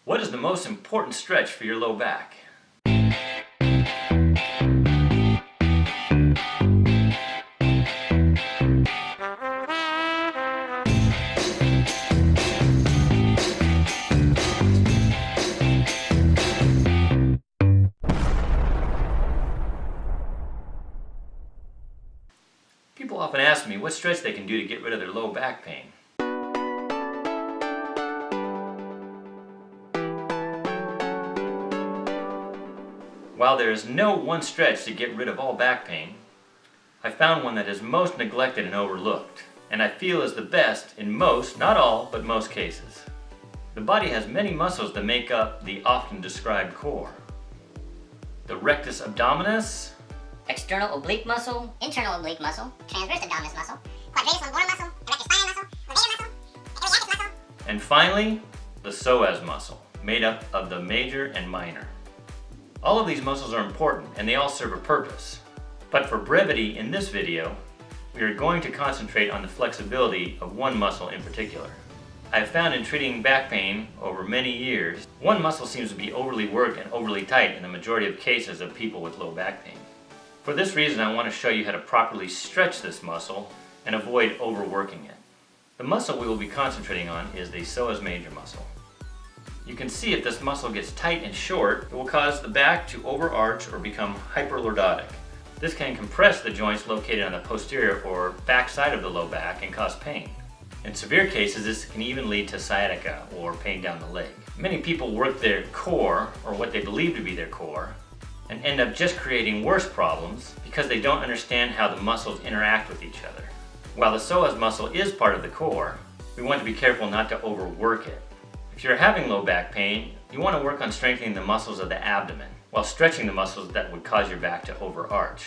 What is the most important stretch for your low back? People often ask me what stretch they can do to get rid of their low back pain. While there is no one stretch to get rid of all back pain, I found one that is most neglected and overlooked, and I feel is the best in most, not all, but most cases. The body has many muscles that make up the often described core. The rectus abdominis, external oblique muscle, internal oblique muscle, transverse abdominis muscle, quadratus lumborum muscle, erectus spinae muscle, levator muscle, iliacus muscle, and finally, the psoas muscle, made up of the major and minor. All of these muscles are important and they all serve a purpose. But for brevity in this video, we are going to concentrate on the flexibility of one muscle in particular. I have found in treating back pain over many years, one muscle seems to be overly worked and overly tight in the majority of cases of people with low back pain. For this reason, I want to show you how to properly stretch this muscle and avoid overworking it. The muscle we will be concentrating on is the psoas major muscle. You can see if this muscle gets tight and short, it will cause the back to overarch or become hyperlordotic. This can compress the joints located on the posterior or back side of the low back and cause pain. In severe cases, this can even lead to sciatica or pain down the leg. Many people work their core, or what they believe to be their core, and end up just creating worse problems because they don't understand how the muscles interact with each other. While the psoas muscle is part of the core, we want to be careful not to overwork it. If you're having low back pain, you want to work on strengthening the muscles of the abdomen while stretching the muscles that would cause your back to overarch.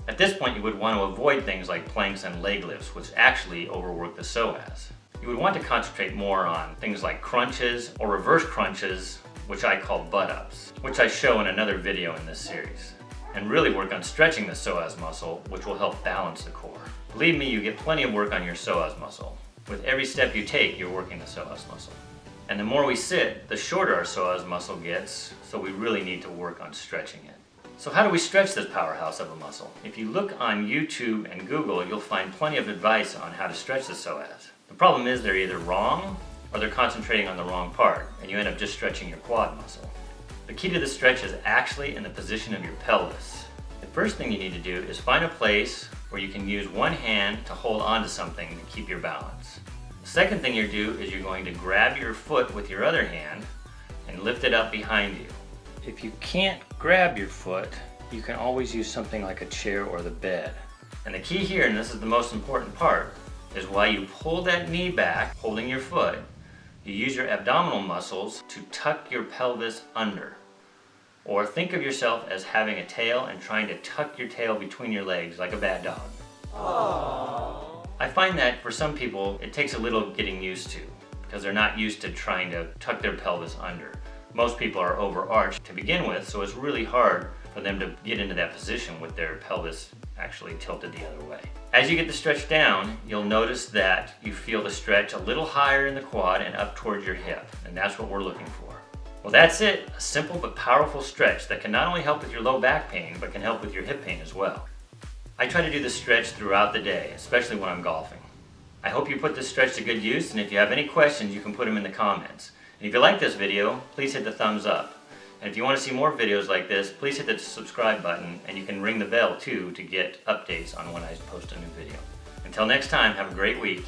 At this point, you would want to avoid things like planks and leg lifts, which actually overwork the psoas. You would want to concentrate more on things like crunches or reverse crunches, which I call butt-ups, which I show in another video in this series, and really work on stretching the psoas muscle, which will help balance the core. Believe me, you get plenty of work on your psoas muscle. With every step you take, you're working the psoas muscle. And the more we sit, the shorter our psoas muscle gets, so we really need to work on stretching it. So how do we stretch this powerhouse of a muscle? If you look on YouTube and Google, you'll find plenty of advice on how to stretch the psoas. The problem is they're either wrong or they're concentrating on the wrong part, and you end up just stretching your quad muscle. The key to the stretch is actually in the position of your pelvis. The first thing you need to do is find a place where you can use one hand to hold onto something to keep your balance. The second thing you do is you're going to grab your foot with your other hand and lift it up behind you. If you can't grab your foot, you can always use something like a chair or the bed. And the key here, and this is the most important part, is while you pull that knee back, holding your foot, you use your abdominal muscles to tuck your pelvis under. Or think of yourself as having a tail and trying to tuck your tail between your legs like a bad dog. Aww. I find that for some people it takes a little getting used to because they're not used to trying to tuck their pelvis under. Most people are overarched to begin with, so it's really hard for them to get into that position with their pelvis actually tilted the other way. As you get the stretch down, you'll notice that you feel the stretch a little higher in the quad and up towards your hip, and that's what we're looking for. Well, that's it, a simple but powerful stretch that can not only help with your low back pain, but can help with your hip pain as well. I try to do this stretch throughout the day, especially when I'm golfing. I hope you put this stretch to good use, and if you have any questions, you can put them in the comments. And if you like this video, please hit the thumbs up. And if you want to see more videos like this, please hit the subscribe button, and you can ring the bell too to get updates on when I post a new video. Until next time, have a great week.